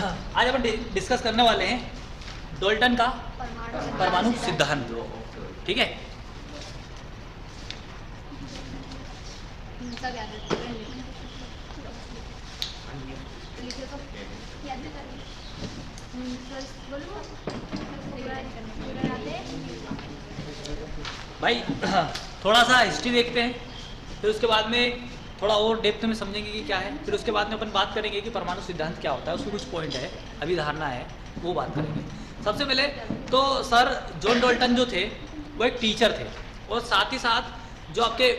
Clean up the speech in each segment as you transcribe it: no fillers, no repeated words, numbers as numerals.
आज अपन डिस्कस करने वाले हैं डाल्टन का परमाणु सिद्धांत। ठीक है, भाई थोड़ा सा हिस्ट्री देखते हैं, फिर उसके बाद में थोड़ा और डेप्थ में समझेंगे कि क्या है, फिर उसके बाद में अपन बात करेंगे कि परमाणु सिद्धांत क्या होता है, उसके कुछ पॉइंट है, अभिधारणा है, वो बात करेंगे। सबसे पहले तो सर जॉन डाल्टन जो थे वो एक टीचर थे और साथ ही साथ जो आपके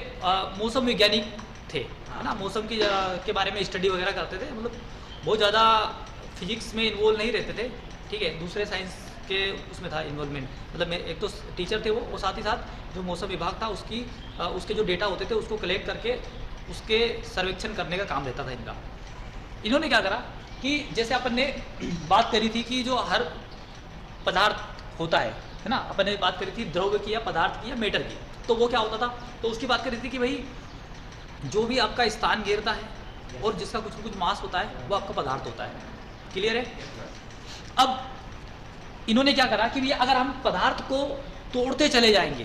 मौसम वैज्ञानिक थे, है ना, मौसम की के बारे में स्टडी वगैरह करते थे, मतलब बहुत ज़्यादा फिजिक्स में इन्वॉल्व नहीं रहते थे। ठीक है, दूसरे साइंस के उसमें था इन्वॉल्वमेंट, मतलब एक तो टीचर थे वो, और साथ ही साथ जो मौसम विभाग था उसके जो डेटा होते थे उसको कलेक्ट करके उसके सर्वेक्षण करने का काम रहता था इनका। इन्होंने क्या करा कि जैसे अपन ने बात करी थी कि जो हर पदार्थ होता है ना, अपन ने बात करी थी द्रव्य की या पदार्थ की या मैटर की, तो वो क्या होता था, तो उसकी बात करी थी कि भाई जो भी आपका स्थान घेरता है और जिसका कुछ न कुछ मास होता है वो आपका पदार्थ होता है। क्लियर है? अब इन्होंने क्या करा कि भैया अगर हम पदार्थ को तोड़ते चले जाएंगे,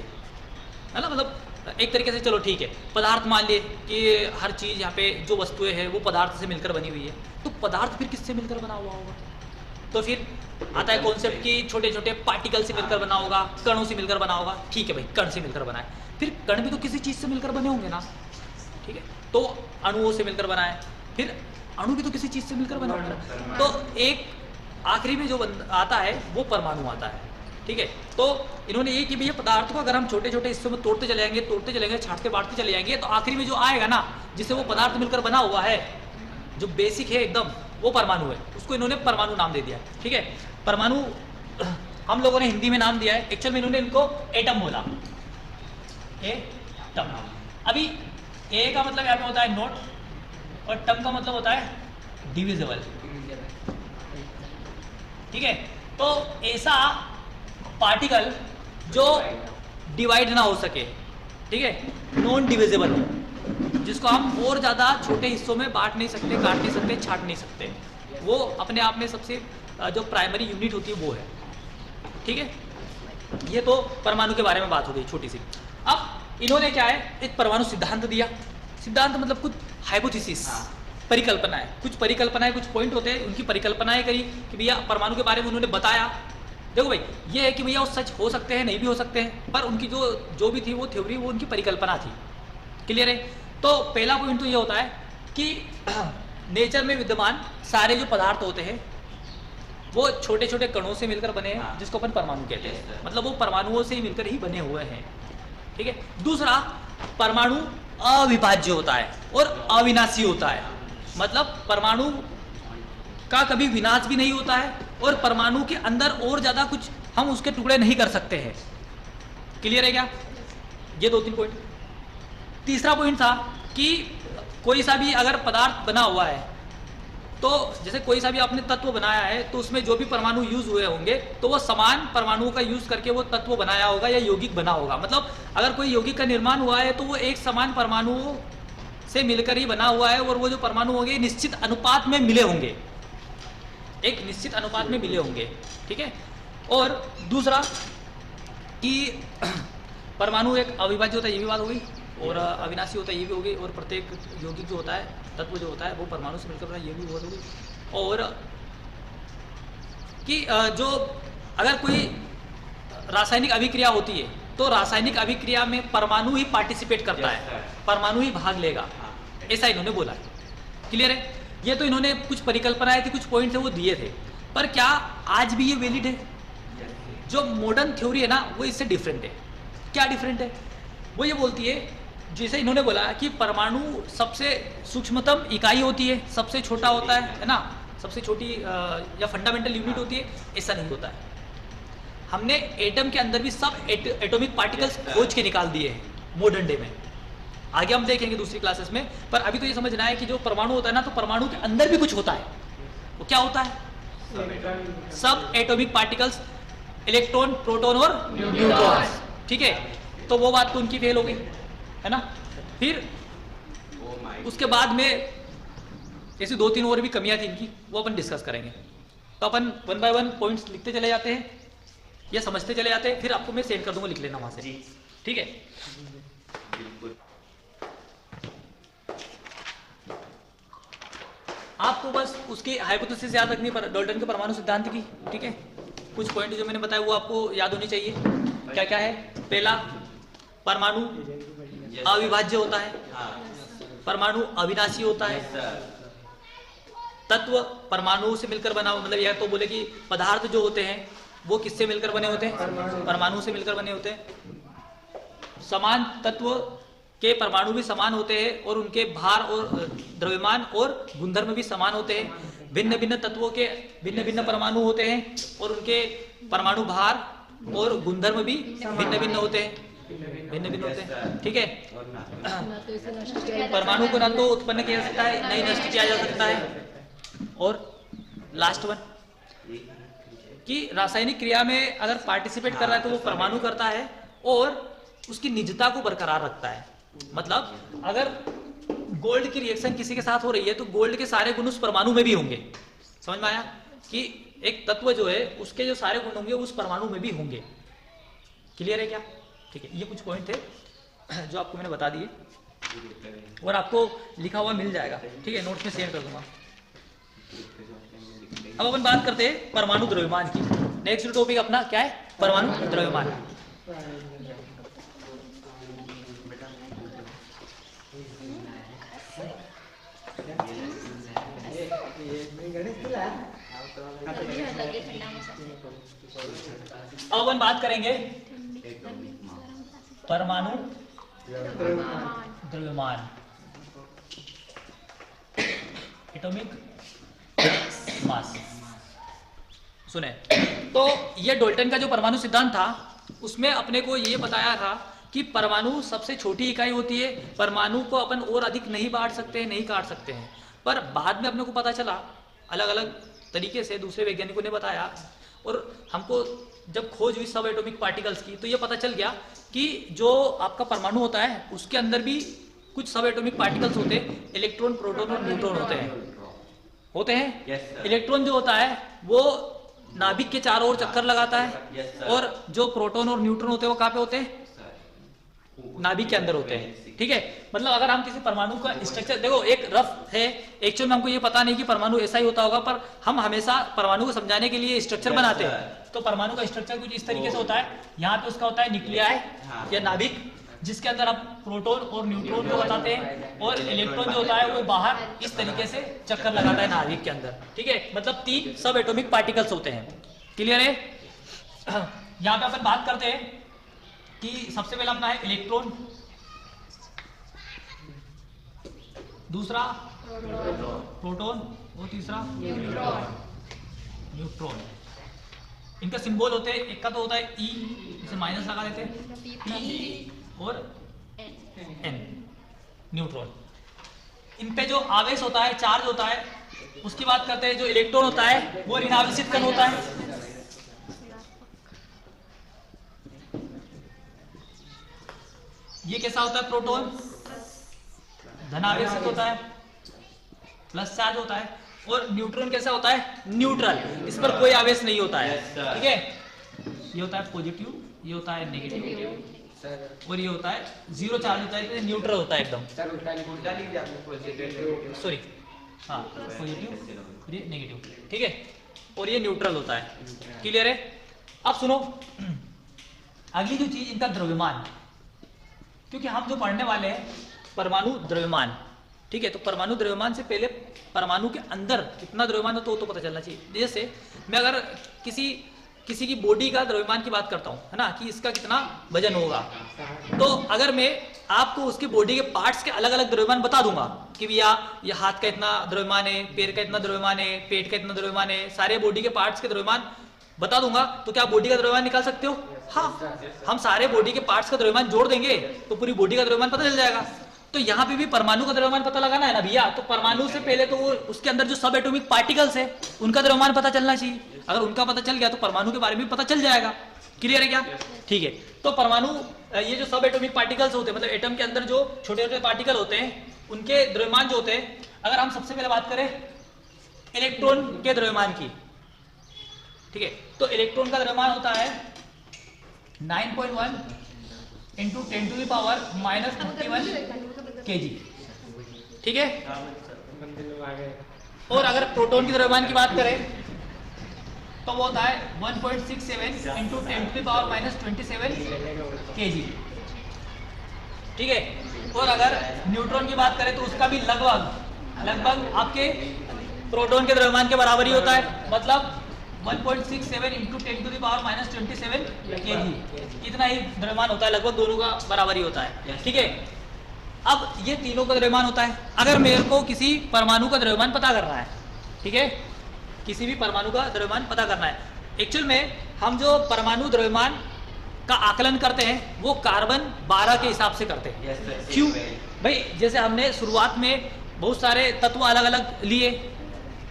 है ना, मतलब एक तरीके से, चलो ठीक है, पदार्थ मान लिए कि हर चीज़ यहाँ पे जो वस्तुएं हैं वो पदार्थ से मिलकर बनी हुई है, तो पदार्थ फिर किससे मिलकर बना हुआ होगा? तो फिर आता है कॉन्सेप्ट कि छोटे छोटे पार्टिकल से मिलकर बना होगा, कणों से मिलकर बना होगा। ठीक है भाई, कण से मिलकर बना है, फिर कण भी तो किसी चीज़ से मिलकर बने होंगे ना। ठीक है, तो अणुओं से मिलकर बना है, फिर अणु भी तो किसी चीज़ से मिलकर बना होगा। तो एक आखिरी में जो आता है वो परमाणु आता है। ठीक है, तो इन्होंने ये कि भैया पदार्थ को अगर हम छोटे छोटे हिस्सों में तोड़ते चले जाएंगे, छांटते बांटते चले जाएंगे, तो आखिरी में जो आएगा ना, जिससे वो पदार्थ मिलकर बना हुआ है, जो बेसिक है एकदम, वो परमाणु है। उसको इन्होंने परमाणु नाम दे दिया। ठीक है, परमाणु हम लोगों ने हिंदी में नाम दिया है, एक्चुअल में इन्होंने इनको एटम बोला, एटम। अभी ए का मतलब यहाँ पे होता है नॉट और टम का मतलब होता है डिविजिबल। ठीक है, तो ऐसा पार्टिकल जो डिवाइड ना हो सके, ठीक है, नॉन डिविजिबल हो, जिसको हम और ज़्यादा छोटे हिस्सों में बांट नहीं सकते, काट नहीं सकते, छाट नहीं सकते, वो अपने आप में सबसे जो प्राइमरी यूनिट होती है वो है। ठीक है, ये तो परमाणु के बारे में बात हो गई छोटी सी। अब इन्होंने क्या है, एक परमाणु सिद्धांत दिया। सिद्धांत मतलब कुछ हाइपोथेसिस, परिकल्पना है, कुछ परिकल्पनाएं, कुछ पॉइंट होते हैं, उनकी परिकल्पनाएं करी कि भैया परमाणु के बारे में उन्होंने बताया। देखो भाई, ये है कि भैया वो सच हो सकते हैं, नहीं भी हो सकते हैं, पर उनकी जो भी थी वो थ्योरी, वो उनकी परिकल्पना थी। क्लियर है? तो पहला पॉइंट तो ये होता है कि नेचर में विद्यमान सारे जो पदार्थ होते हैं वो छोटे छोटे कणों से मिलकर बने हैं, जिसको अपन परमाणु कहते हैं, मतलब वो परमाणुओं से ही मिलकर ही बने हुए हैं। ठीक है, दूसरा, परमाणु अविभाज्य होता है और अविनाशी होता है, मतलब परमाणु का कभी विनाश भी नहीं होता है और परमाणु के अंदर और ज्यादा कुछ हम उसके टुकड़े नहीं कर सकते हैं। क्लियर है क्या? ये 2-3 पॉइंट। तीसरा पॉइंट था कि कोई सा भी अगर पदार्थ बना हुआ है, तो जैसे कोई सा भी आपने तत्व बनाया है, तो उसमें जो भी परमाणु यूज हुए होंगे तो वो समान परमाणुओं का यूज करके वो तत्व बनाया होगा या यौगिक बना होगा। मतलब अगर कोई यौगिक का निर्माण हुआ है तो वो एक समान परमाणुओं से मिलकर ही बना हुआ है, और वो जो परमाणु होंगे निश्चित अनुपात में मिले होंगे, एक निश्चित अनुपात में मिले होंगे। ठीक है, और दूसरा कि परमाणु एक अविभाज्य होता है, ये भी बात हो गई, और अविनाशी होता है, ये भी हो गई, और प्रत्येक यौगिक जो होता है, तत्व जो होता है, वो परमाणु से मिलकर बना, ये भी बहुत हो गई। और कि जो अगर कोई रासायनिक अभिक्रिया होती है तो रासायनिक अभिक्रिया में परमाणु ही पार्टिसिपेट करता है, परमाणु ही भाग लेगा, ऐसा इन्होंने बोला है। क्लियर है? ये तो इन्होंने कुछ परिकल्पनाएं थी, कुछ पॉइंट थे वो दिए थे, पर क्या आज भी ये वैलिड है? जो मॉडर्न थ्योरी है ना, वो इससे डिफरेंट है। क्या डिफरेंट है? वो ये बोलती है, जैसे इन्होंने बोला कि परमाणु सबसे सूक्ष्मतम इकाई होती है, सबसे छोटा होता है ना, सबसे छोटी या फंडामेंटल यूनिट होती है, ऐसा नहीं होता है। हमने एटम के अंदर भी सब एटॉमिक पार्टिकल्स खोज के निकाल दिए हैं मॉडर्न डे में, आगे हम देखेंगे दूसरी क्लासेस में। पर अभी तो ये समझना है कि जो परमाणु होता है ना, तो परमाणु के अंदर भी कुछ होता है। वो क्या होता है? सब एटॉमिक पार्टिकल्स, इलेक्ट्रॉन, प्रोटॉन और न्यूट्रॉन्स। ठीक है, तो वो बात तो उनकी फेल हो गई, है ना। फिर उसके बाद में ऐसी 2-3 और भी कमियां थी इनकी, वो अपन डिस्कस करेंगे। तो अपन 1 बाय 1 पॉइंट्स लिखते चले जाते हैं या समझते चले जाते हैं, फिर आपको मैं सेंड कर दूंगा, लिख लेना वहां से, ठीक है। आपको बस उसकी हाइपोथेसिस याद रखनी है डाल्टन के परमाणु सिद्धांत की, ठीक है। कुछ पॉइंट जो मैंने बताया वो आपको याद होनी चाहिए। क्या क्या है? पहला, परमाणु अविभाज्य होता है, परमाणु अविनाशी होता है, तत्व परमाणु से मिलकर बना, मतलब यह तो बोले कि पदार्थ जो होते हैं वो किससे मिलकर बने होते हैं? परमाणु से मिलकर बने होते हैं। समान तत्व के परमाणु भी समान होते हैं और उनके भार और द्रव्यमान और गुणधर्म भी समान होते हैं। भिन्न भिन्न तत्वों के भिन्न भिन्न परमाणु होते हैं और उनके परमाणु भार और गुणधर्म भी भिन्न भिन्न होते हैं, भिन्न भिन्न होते हैं, ठीक है। परमाणु को ना तो उत्पन्न किया जा सकता है, ना ही नष्ट किया जा सकता है। और लास्ट वन कि रासायनिक क्रिया में अगर पार्टिसिपेट कर रहा है तो वो परमाणु करता है और उसकी निजता को बरकरार रखता है। मतलब अगर गोल्ड की रिएक्शन किसी के साथ हो रही है तो गोल्ड के सारे गुण उस परमाणु में भी होंगे। समझ में आया कि एक तत्व जो है उसके जो सारे गुण होंगे उस परमाणु में भी होंगे। क्लियर है क्या? ठीक है, ये कुछ पॉइंट थे जो आपको मैंने बता दिए और आपको लिखा हुआ मिल जाएगा, ठीक है, नोट्स में शेयर कर दूंगा। अब अपन बात करते हैं परमाणु द्रव्यमान की। नेक्स्ट टॉपिक अपना क्या है? परमाणु द्रव्यमान। अब अपन बात करेंगे परमाणु द्रव्यमान, एटॉमिक मास। सुने तो ये डाल्टन का जो परमाणु सिद्धांत था उसमें अपने को ये बताया था कि परमाणु सबसे छोटी इकाई होती है, परमाणु को अपन और अधिक नहीं बांट सकते हैं, नहीं काट सकते हैं। पर बाद में अपने को पता चला अलग अलग तरीके से दूसरे वैज्ञानिकों ने बताया और हमको जब खोज हुई सब एटॉमिक पार्टिकल्स की तो ये पता चल गया कि जो आपका परमाणु होता है उसके अंदर भी कुछ सब एटॉमिक पार्टिकल्स होते हैं, इलेक्ट्रॉन, प्रोटॉन और न्यूट्रॉन होते हैं। yes, इलेक्ट्रॉन जो होता है वो नाभिक के चारों ओर चक्कर लगाता है। yes, और जो प्रोटॉन और न्यूट्रॉन होते हैं वो कहाँ पे होते हैं? नाभिक के अंदर होते हैं, ठीक है। मतलब अगर हम किसी परमाणु का स्ट्रक्चर देखो, एक रफ है, एक्चुअल में हमको ये पता नहीं कि परमाणु ऐसा ही होता होगा, पर हम हमेशा परमाणु को समझाने के लिए स्ट्रक्चर बनाते हैं। तो परमाणु का स्ट्रक्चर कुछ इस तरीके से होता है। यहाँ पे उसका होता है न्यूक्लियाई या नाभिक, जिसके अंदर आप प्रोटॉन और न्यूट्रॉन को बताते हैं, और इलेक्ट्रॉन जो होता है वो बाहर इस तरीके से चक्कर लगाता है नाभिक के अंदर, ठीक है। मतलब 3 सब एटॉमिक पार्टिकल्स होते हैं। क्लियर है? यहाँ पे अपन बात करते हैं कि सबसे पहला अपना है इलेक्ट्रॉन, दूसरा प्रोटॉन और तीसरा न्यूट्रॉन। इनका सिंबल होते हैं, एक का तो होता है ई, इसे माइनस लगा देते हैं, ई और एन, न्यूट्रॉन। इन पे जो आवेश होता है, चार्ज होता है, उसकी बात करते हैं। जो इलेक्ट्रॉन होता है वो ऋणावेशित कण होता है। ये कैसा होता है? प्रोटॉन धनावेशित होता है, प्लस चार्ज होता है। और न्यूट्रॉन कैसा होता है? न्यूट्रल, इस पर कोई आवेश नहीं होता है, ठीक है। ये होता है पॉजिटिव, ये होता है नेगेटिव और ये होता है जीरो चार्ज होता है, न्यूट्रल होता है एकदम। सॉरी, हाँ, पॉजिटिव और ये नेगेटिव, ठीक है। और ये न्यूट्रल होता है। क्लियर है? अब सुनो अगली जो चीज, इनका द्रव्यमान, क्योंकि हम जो पढ़ने वाले हैं परमाणु द्रव्यमान, ठीक है। तो परमाणु द्रव्यमान से पहले परमाणु के अंदर कितना द्रव्यमान हो तो पता चलना चाहिए। जैसे मैं अगर किसी की बॉडी का द्रव्यमान की बात करता हूँ, है ना, कि इसका कितना वजन होगा, तो अगर मैं आपको उसके बॉडी के पार्ट्स के अलग अलग द्रव्यमान बता दूंगा कि भैया ये हाथ का इतना द्रव्यमान है, पैर का इतना द्रव्यमान है, पेट का इतना द्रव्यमान है, सारे बॉडी के पार्ट्स के द्रव्यमान बता दूंगा, तो क्या बॉडी का द्रव्यमान निकाल सकते हो? हाँ, हम सारे बॉडी के पार्ट्स का द्रव्यमान जोड़ देंगे तो पूरी बॉडी का द्रव्यमान पता चल जाएगा। तो यहाँ पे भी परमाणु का द्रव्यमान पता लगाना है ना भैया, तो परमाणु से पहले तो वो उसके अंदर जो सब एटॉमिक पार्टिकल्स है उनका द्रव्यमान पता चलना चाहिए। अगर उनका पता चल गया तो परमाणु के बारे में पता चल जाएगा। क्लियर है क्या? ठीक है। तो परमाणु, ये जो सब एटॉमिक पार्टिकल्स होते हैं, मतलब एटम के अंदर जो छोटे छोटे पार्टिकल होते हैं, उनके द्रव्यमान जो होते हैं, अगर हम सबसे पहले बात करें इलेक्ट्रॉन के द्रव्यमान की, ठीक है। तो इलेक्ट्रॉन का द्रव्यमान होता है 9.1 इंटू 10⁻⁻31 kg, ठीक है। और अगर प्रोटॉन की द्रव्यमान की बात करें तो वो होता है 1.67 इंटू 10⁻⁻27 kg, ठीक है। और अगर न्यूट्रॉन की बात करें तो उसका भी लगभग आपके प्रोटॉन के द्रव्यमान के बराबर ही होता है, मतलब 1.67 इंटू 10⁻⁻27 kg, इतना ही द्रव्यमान होता है, लगभग दोनों का बराबर ही होता है, ठीक है। अब ये तीनों का द्रव्यमान होता है। अगर मेरे को किसी परमाणु का द्रव्यमान पता करना है, ठीक है, किसी भी परमाणु का द्रव्यमान पता करना है, एक्चुअल में हम जो परमाणु द्रव्यमान का आकलन करते हैं वो कार्बन 12 के हिसाब से करते हैं। क्यों भाई? जैसे हमने शुरुआत में बहुत सारे तत्व अलग अलग लिए।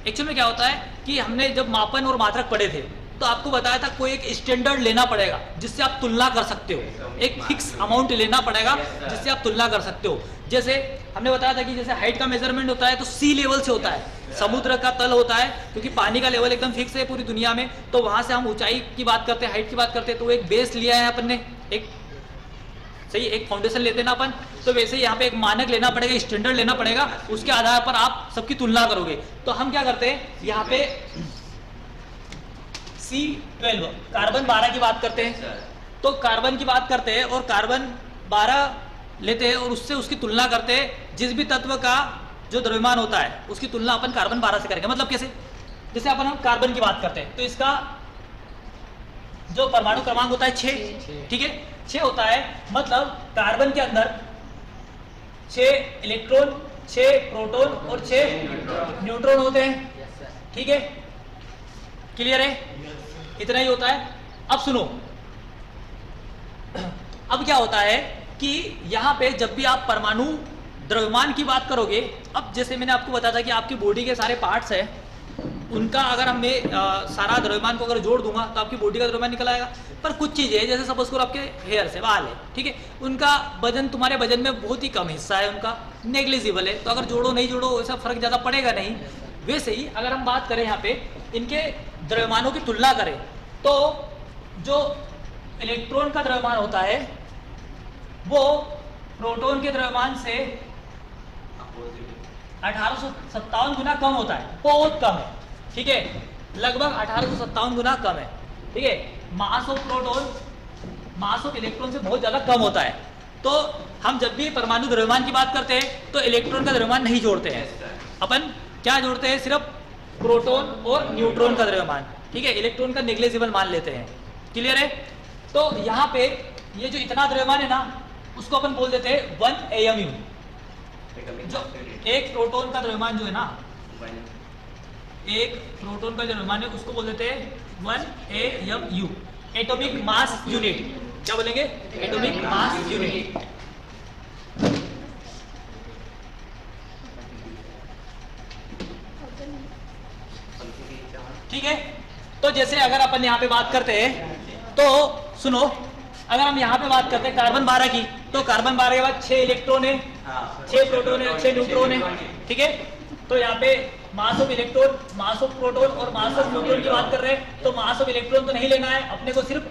एक्चुअल में क्या होता है कि हमने जब मापन और मात्रक पढ़े थे तो आपको बताया था कोई एक स्टैंडर्ड लेना पड़ेगा जिससे आप तुलना कर सकते हो, एक फिक्स अमाउंट लेना पड़ेगा जिससे आप तुलना कर सकते हो। जैसे हमने बताया था कि जैसे हाइट का मेजरमेंट होता है तो सी लेवल से होता है, समुद्र का तल होता है, क्योंकि पानी का लेवल एकदम फिक्स है पूरी दुनिया में, तो वहां से हम ऊंचाई की बात करते हैं, हाइट की बात करते हैं, तो एक बेस लिया है अपन ने, एक सही एक फाउंडेशन लेते हैं ना अपन, तो वैसे ही यहाँ पे एक मानक लेना पड़ेगा, स्टैंडर्ड लेना पड़ेगा, उसके आधार पर आप सबकी तुलना करोगे। तो हम क्या करते हैं, यहाँ पे C12 कार्बन 12 की बात करते हैं, तो कार्बन की बात करते हैं और कार्बन 12 लेते हैं और उससे उसकी तुलना करते हैं। जिस भी तत्व का जो द्रव्यमान होता है उसकी तुलना अपन कार्बन 12 से करेंगे। मतलब कैसे? जैसे अपन हम कार्बन की बात करते हैं तो इसका जो परमाणु क्रमांक होता है 6, ठीक है, 6 होता है। मतलब कार्बन के अंदर 6 इलेक्ट्रॉन, 6 प्रोटॉन और 6 न्यूट्रॉन होते हैं, ठीक है, क्लियर है? इतना ही होता है। अब सुनो, अब क्या होता है कि यहाँ पे जब भी आप परमाणु द्रव्यमान की बात करोगे, अब जैसे मैंने आपको बताया था कि आपकी बॉडी के सारे पार्ट्स हैं, उनका अगर हमें सारा द्रव्यमान को अगर जोड़ दूंगा तो आपकी बॉडी का द्रव्यमान निकल आएगा। पर कुछ चीजें जैसे सपोज करो आपके हेयर से बाल है, ठीक है, उनका वजन तुम्हारे वजन में बहुत ही कम हिस्सा है, उनका नेग्लिजिबल है, तो अगर जोड़ो नहीं जोड़ो ऐसा फर्क ज्यादा पड़ेगा नहीं। वैसे ही अगर हम बात करें यहाँ पे इनके द्रव्यमानों की तुलना करें तो जो इलेक्ट्रॉन का द्रव्यमान होता है वो प्रोटॉन के द्रव्यमान से 1857 गुना कम होता है, बहुत कम है, ठीक है, लगभग 1857 गुना कम है, ठीक है। Mass of proton mass of electron से बहुत ज्यादा कम होता है। तो हम जब भी परमाणु द्रव्यमान की बात करते हैं तो इलेक्ट्रॉन का द्रव्यमान नहीं जोड़ते हैं, अपन क्या जोड़ते हैं, सिर्फ प्रोटॉन और न्यूट्रॉन का द्रव्यमान, ठीक है, इलेक्ट्रॉन का नेग्लिजिबल मान लेते हैं, क्लियर है? तो यहाँ पे ये जो इतना द्रव्यमान है ना उसको अपन बोल देते हैं 1 AMU। जो एक प्रोटॉन का द्रव्यमान जो है ना, एक प्रोटॉन का द्रव्यमान है उसको बोल देते हैं 1 AMU, एटॉमिक मास यूनिट। क्या बोलेंगे? Atomic mass unit. ठीक है। तो जैसे अगर अपन यहाँ पे बात करते हैं तो सुनो, अगर हम यहाँ पे बात करते हैं कार्बन 12 की, तो कार्बन 12 के बाद 6 इलेक्ट्रॉन है, 6 प्रोटॉन है, 6 न्यूट्रॉन है, ठीक है। तो यहाँ पे mass of electron, mass of proton और मास ऑफ न्यूट्रॉन की बात कर रहे हैं, तो मास ऑफ इलेक्ट्रॉन तो नहीं लेना है अपने को, सिर्फ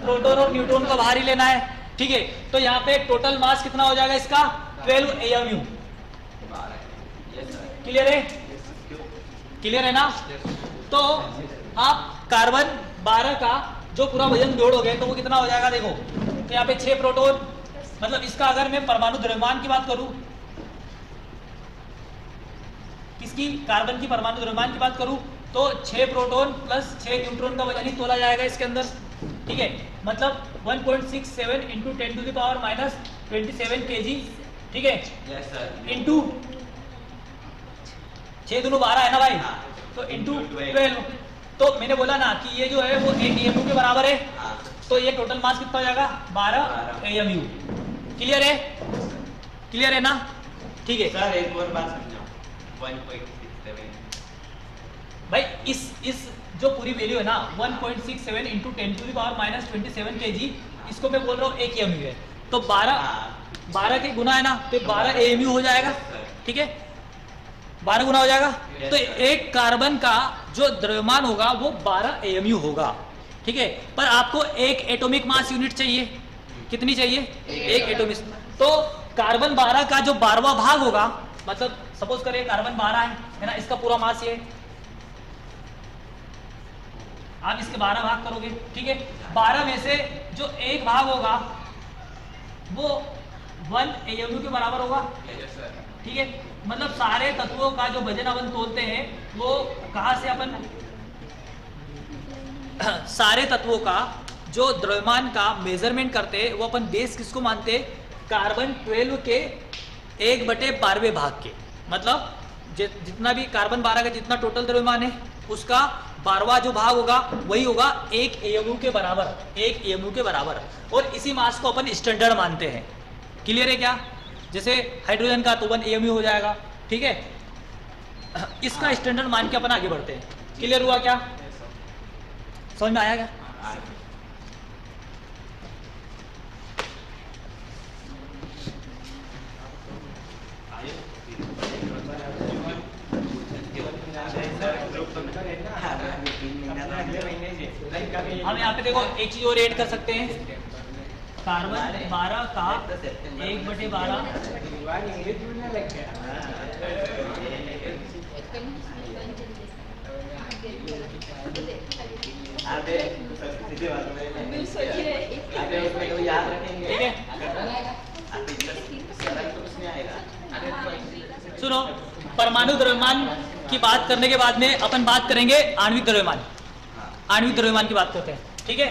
प्रोटॉन और न्यूट्रॉन का बाहर ही लेना है, ठीक है। तो यहाँ पे टोटल मास कितना हो जाएगा इसका? 12 AMU। क्लियर है? क्लियर है ना? तो आप कार्बन 12 का जो पूरा वजन जोड़ोगे तो वो कितना हो जाएगा, देखो, तो यहाँ पे 6 प्रोटॉन, मतलब इसका अगर मैं परमाणु द्रव्यमान की बात करूं, किसकी? कार्बन की परमाणु द्रव्यमान की बात करूं तो 6 प्रोटॉन प्लस 6 न्यूट्रॉन का वजन ही तोला जाएगा इसके अंदर, ठीक है, मतलब 1.67 इंटू 10⁻⁻27 kg, ठीक है, इंटू 6 दूनी 12 है ना भाई, तो इंटू 12। तो मैंने बोला ना कि ये जो है वो 1 AMU के बराबर है, तो ये टोटल मास कितना हो जाएगा? 12 AMU। क्लियर है? क्लियर है ना? ठीक है सर, एक और बात समझाओ, 1.67 भाई, इस जो पूरी वैल्यू है ना 1.67 इंटू 10⁻⁻27 kg, इसको मैं बोल रहा हूँ 1 AMU है, तो 12 के गुना है ना, तो 12 AMU हो जाएगा, ठीक है, 12 गुना हो जाएगा। तो एक कार्बन का जो द्रव्यमान होगा वो 12 AMU होगा, ठीक है। पर आपको एक एटॉमिक मास यूनिट चाहिए, कितनी चाहिए? एक एटॉमिक। तो कार्बन 12 का जो 12वां भाग होगा, मतलब सपोज करें कार्बन 12 है ना, इसका पूरा मास ये, आप इसके 12 भाग करोगे, ठीक है। 12 में से जो एक भाग होगा वो 1 AMU के बराबर होगा, ठीक है। मतलब सारे तत्वों का जो वजन अपन तोलते हैं वो कहाँ से अपन सारे तत्वों का जो द्रव्यमान का मेजरमेंट करते हैं वो अपन बेस किसको मानते हैं? कार्बन 12 के 1/12वें भाग के। मतलब जितना भी कार्बन 12 का जितना टोटल द्रव्यमान है उसका 12वां जो भाग होगा वही होगा 1 AMU के बराबर, 1 AMU के बराबर। और इसी मास को अपन स्टैंडर्ड मानते हैं। क्लियर है क्या? जैसे हाइड्रोजन का तो 1 AMU हो जाएगा, ठीक है। इसका स्टैंडर्ड मान के अपन आगे बढ़ते हैं। क्लियर हुआ क्या? समझ में आया क्या? हम यहाँ पे देखो एक चीज और ऐड कर सकते हैं, कार्बन 12 का 1/12 ठीक है। सुनो, परमाणु द्रव्यमान की बात करने के बाद में अपन बात करेंगे आणविक द्रव्यमान। आणविक द्रव्यमान की बात करते हैं, ठीक है।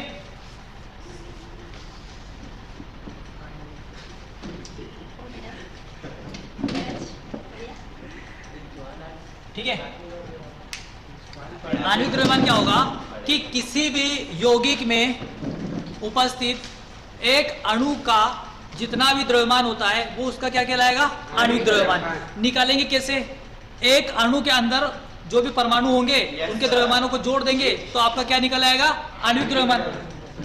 ठीक है, आणविक द्रव्यमान क्या होगा कि किसी भी यौगिक में उपस्थित एक अणु का जितना भी द्रव्यमान होता है वो उसका क्या कहलाएगा? आणविक द्रव्यमान। निकालेंगे कैसे? एक अणु के अंदर जो भी परमाणु होंगे उनके द्रव्यमानों को जोड़ देंगे तो आपका क्या निकल आएगा? आणविक द्रव्यमान।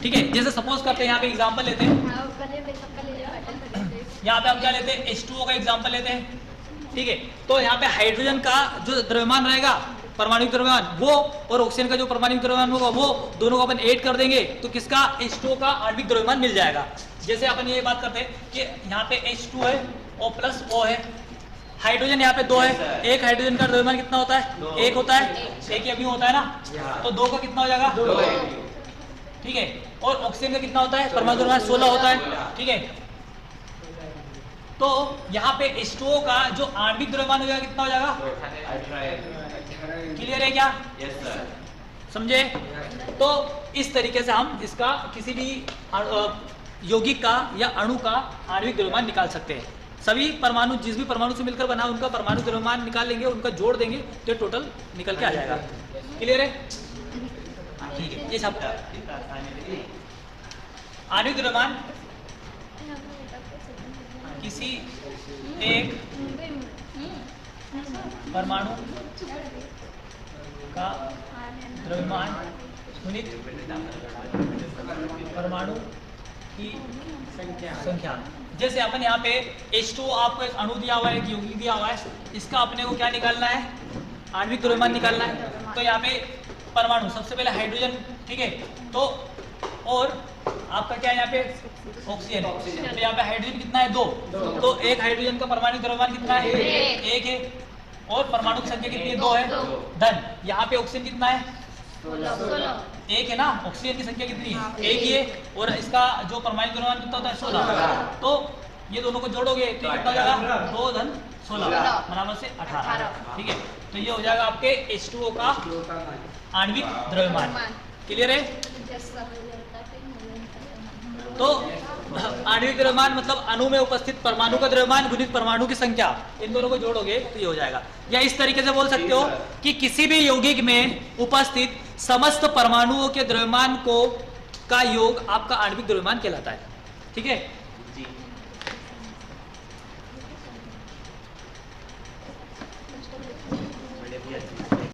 ठीक है, जैसे सपोज करते हैं, यहाँ पे एग्जांपल लेते हैं, यहाँ पे हम क्या लेते हैं? H2O का एग्जांपल लेते हैं, ठीक है। तो यहाँ पे हाइड्रोजन का जो द्रव्यमान रहेगा, परमाणु द्रव्यमान, वो और ऑक्सीजन का जो परमाणु द्रव्यमान होगा वो दोनों को अपन ऐड कर देंगे तो किसका? H2O का आणविक द्रव्यमान मिल जाएगा। जैसे अपन ये बात करते हैं कि यहाँ पे H2 है और प्लस O है, हाइड्रोजन यहाँ पे 2 है, एक हाइड्रोजन का द्रव्यमान कितना होता है? 1 होता है, एक ही होता है ना, तो 2 का कितना हो जाएगा? 2, ठीक है। और ऑक्सीजन का कितना होता है? परमाणु द्रव्यमान 16 होता है, ठीक है। तो यहाँ पे H2O का जो आणविक द्रव्यमान हो जाएगा कितना हो जाएगा? क्लियर है क्या? समझे? तो इस तरीके से हम इसका किसी भी यौगिक का या अणु का आणविक द्रव्यमान निकाल सकते हैं। सभी परमाणु जिस भी परमाणु से मिलकर बना उनका परमाणु द्रव्यमान निकाल लेंगे, उनका जोड़ देंगे तो टोटल निकल के आ जाएगा। क्लियर है? ठीक है, ये सब आणविक द्रव्यमान किसी एक परमाणु का द्रव्यमान गुणित परमाणु की संख्या। जैसे अपन यहाँ पे H2O आपको एक अणु दिया हुआ है, एक यौगिक दिया हुआ है, इसका अपने को क्या निकालना है? आणविक द्रव्यमान निकालना है। तो यहाँ पे परमाणु सबसे पहले हाइड्रोजन, ठीक है, तो और आपका क्या है यहाँ पे? ऑक्सीजन है। तो यहाँ पे हाइड्रोजन कितना है? 2। तो एक हाइड्रोजन का परमाणु द्रव्यमान कितना है? 1 है। और परमाणु की संख्या कितनी है? 2 है। धन यहाँ पे ऑक्सीजन कितना है? 1 है ना, ऑक्सीजन की संख्या कितनी है? 1 ही है। और इसका जो परमाणु द्रव्यमान कितना होता है? 16। तो ये दोनों को जोड़ोगे तो कितना हो जाएगा? 2 धन 16 बराबर से 18, ठीक है। तो ये हो जाएगा आपके H2O का आणविक द्रव्यमान। क्लियर है? तो आणविक द्रव्यमान मतलब अणु में उपस्थित परमाणु का द्रव्यमान गुणित परमाणु की संख्या, इन दोनों को जोड़ोगे तो ये हो जाएगा। या इस तरीके से बोल सकते हो कि किसी भी यौगिक में उपस्थित समस्त परमाणुओं के द्रव्यमान को का योग आपका आणविक द्रव्यमान कहलाता है। ठीक है,